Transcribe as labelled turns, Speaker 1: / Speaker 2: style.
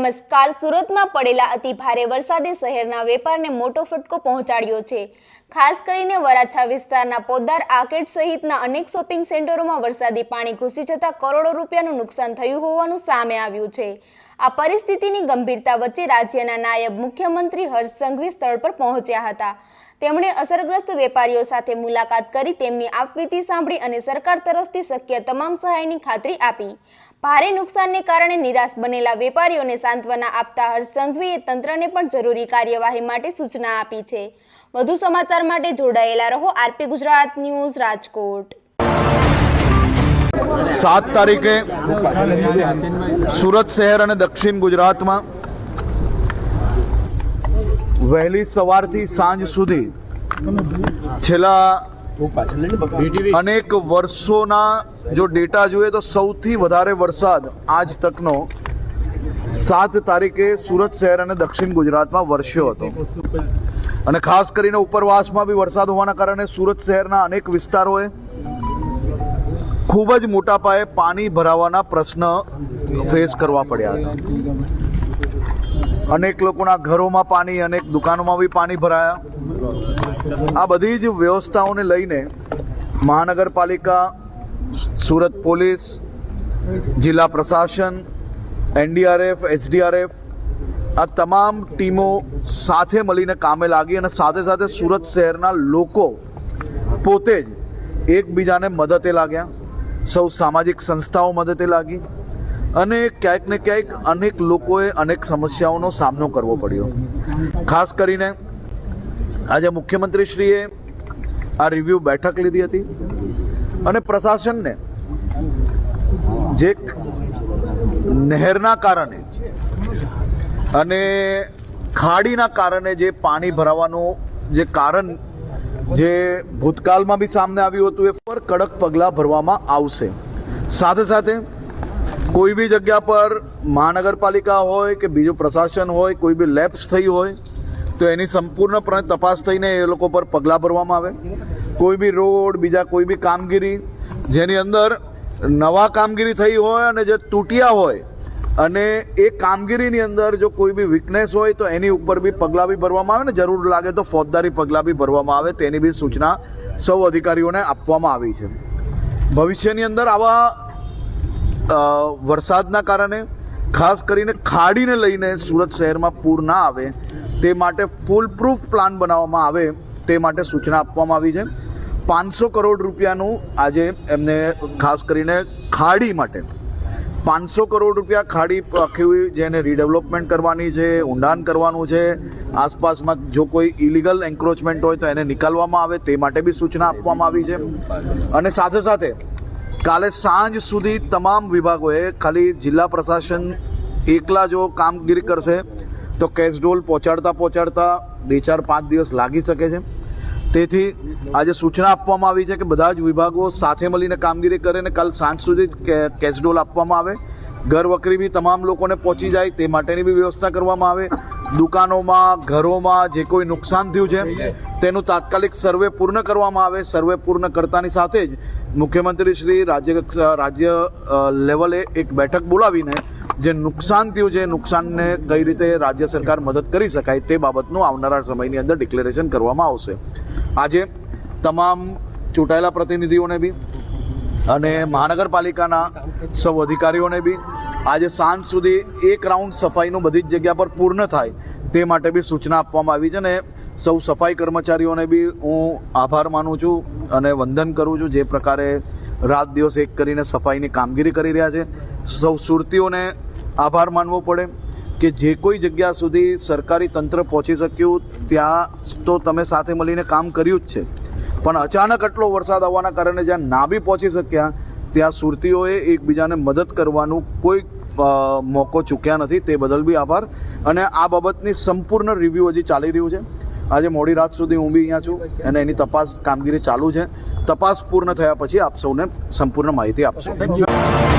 Speaker 1: નમસ્કાર. સુરતમાં પડેલા અતિ ભારે વરસાદે શહેરના વેપારને મોટો ફટકો પહોંચાડ્યો છે. ખાસ કરીને વરાછા વિસ્તારના પોદ્દાર આર્કેડ સહિતના અનેક શોપિંગ સેન્ટરોમાં વરસાદી પાણી ઘૂસી જતા કરોડો રૂપિયાનું નુકસાન થયું હોવાનું સામે આવ્યું છે. આ પરિસ્થિતિની ગંભીરતા વચ્ચે રાજ્યના નાયબ મુખ્યમંત્રી હર્ષ સંઘવી સ્થળ પર પહોંચ્યા હતા. તેમણે અસરગ્રસ્ત વેપારીઓ સાથે મુલાકાત કરી તેમની આપવીતી સાંભળી અને સરકાર તરફથી શક્ય તમામ સહાયની ખાતરી આપી. ભારે નુકસાનને કારણે નિરાશ બનેલા વેપારીઓને સાંત્વના આપતા હર્ષ સંઘવીએ તંત્રને પણ જરૂરી કાર્યવાહી માટે સૂચના આપી છે. વધુ સમાચાર માટે જોડાયેલા રહો આરપી ગુજરાત ન્યૂઝ રાજકોટ.
Speaker 2: 7 તારીખે સુરત શહેર અને દક્ષિણ ગુજરાતમાં વહેલી સવારથી સાંજ સુધી છેલ્લા અનેક વર્ષોના જો ડેટા જોઈએ તો સૌથી વધારે વરસાદ આજ તકનો 7 તારીખે સુરત શહેર અને દક્ષિણ ગુજરાતમાં વરસ્યો હતો. અને ખાસ કરીને ઉપરવાસમાં બી વરસાદ હોવાના કારણે સુરત શહેરના અનેક વિસ્તારોએ ખૂબ જ મોટા પાયે પાણી ભરાવાના પ્રશ્ન ફેસ કરવા પડ્યા હતા. અનેક લોકોના ઘરોમાં પાણી, અનેક દુકાનોમાં બી પાણી ભરાયા. આ બધી જ વ્યવસ્થાઓને લઈને મહાનગરપાલિકા, સુરત પોલીસ, જિલ્લા પ્રશાસન, NDRF, SDRF આ તમામ ટીમો સાથે મળીને કામે લાગી અને સાથે સાથે સુરત શહેરના લોકો પોતે જ એકબીજાને મદદે લાગ્યા. સૌ સામાજિક સંસ્થાઓ મદદે લાગી અને ક્યાંક ને ક્યાંક અનેક લોકોએ અનેક સમસ્યાઓનો સામનો કરવો પડ્યો. ખાસ કરીને આજે મુખ્યમંત્રીશ્રીએ આ રિવ્યૂ બેઠક લીધી હતી અને પ્રશાસનને જે નહેરના કારણે અને ખાડીના કારણે જે પાણી ભરાવાનું જે કારણ જે ભૂતકાળમાં બી સામે આવ્યું હતું એ પર કડક પગલાં ભરવામાં આવશે. સાથે સાથે કોઈ બી જગ્યા પર મહાનગરપાલિકા હોય કે બીજું પ્રશાસન હોય, કોઈ બી લેપ્સ થઈ હોય તો એની સંપૂર્ણપણે તપાસ થઈને એ લોકો પર પગલાં ભરવામાં આવે. કોઈ બી રોડ, બીજા કોઈ બી કામગીરી જેની અંદર નવા કામગીરી થઈ હોય અને જે તૂટ્યા હોય અને એ કામગીરીની અંદર જો કોઈ બી વીકનેસ હોય તો એની ઉપર બી પગલાં બી ભરવામાં આવે ને જરૂર લાગે તો ફોજદારી પગલાં બી ભરવામાં આવે. તેની બી સૂચના સૌ અધિકારીઓને આપવામાં આવી છે. ભવિષ્યની અંદર આવા વરસાદના કારણે ખાસ કરીને ખાડીને લઈને સુરત શહેરમાં પૂર ના આવે તે માટે ફૂલ પ્રૂફ પ્લાન બનાવવામાં આવે તે માટે સૂચના આપવામાં આવી છે. 500 કરોડ રૂપિયાનું આજે એમને ખાસ કરીને ખાડી માટે 500 કરોડ રૂપિયા ખાડી આખી જેને રીડેવલપમેન્ટ કરવાની છે, ઊંડાણ કરવાનું છે, આસપાસમાં જો કોઈ ઇલીગલ એન્ક્રોચમેન્ટ હોય તો એને નિકાલવામાં આવે તે માટે બી સૂચના આપવામાં આવી છે. અને સાથે સાથે કાલે સાંજ સુધી તમામ વિભાગોએ ખાલી જિલ્લા પ્રશાસન એકલા જો કામગીરી કરશે તો કેશડોલ પહોંચાડતા 2-4-5 દિવસ લાગી શકે છે. તેથી આજે સૂચના આપવામાં આવી છે કે બધા જ વિભાગો સાથે મળીને કામગીરી કરે અને કાલ સાંજ સુધી કેશડોલ આપવામાં આવે. ઘર વખરી બી તમામ લોકોને પહોંચી જાય તે માટેની બી વ્યવસ્થા કરવામાં આવે. દુકાનોમાં, ઘરોમાં જે કોઈ નુકસાન થયું છે તેનું તાત્કાલિક સર્વે પૂર્ણ કરવામાં આવે. સર્વે પૂર્ણ કરતાની સાથે જ મુખ્યમંત્રી શ્રી રાજ્ય લેવલે એક બેઠક બોલાવીને જે નુકસાન થયું છે નુકસાનને કઈ રીતે રાજ્ય સરકાર મદદ કરી શકાય તે બાબતનું આવનારા સમયની અંદર ડિક્લેરેશન કરવામાં આવશે. આજે તમામ ચૂંટાયેલા પ્રતિનિધિઓને બી અને મહાનગરપાલિકાના સૌ અધિકારીઓને બી આજે સાંજ સુધી એક રાઉન્ડ સફાઈનું બધી જ જગ્યા પર પૂર્ણ થાય તે માટે બી સૂચના આપવામાં આવી છે. અને સૌ સફાઈ કર્મચારીઓને બી હું આભાર માનું છું અને વંદન કરું છું જે પ્રકારે રાત દિવસ એક કરીને સફાઈની કામગીરી કરી રહ્યા છે. સૌ સુરતીઓને આભાર માનવો પડે કે જે કોઈ જગ્યા સુધી સરકારી તંત્ર પહોંચી શક્યું ત્યાં તો તમે સાથે મળીને કામ કર્યું જ છે, પણ અચાનક આટલો વરસાદ આવવાના કારણે જ્યાં ના બી પહોંચી શક્યા ત્યાં સુરતીઓએ એકબીજાને મદદ કરવાનું કોઈ મોકો ચૂક્યા નથી. તે બદલ બી આભાર. અને આ બાબતની સંપૂર્ણ રિવ્યૂ હજી ચાલી રહ્યું છે. આજે મોડી રાત સુધી હું બી અહીંયા છું અને એની તપાસ કામગીરી ચાલુ છે. તપાસ પૂર્ણ થયા પછી આપ સૌને સંપૂર્ણ માહિતી આપશું.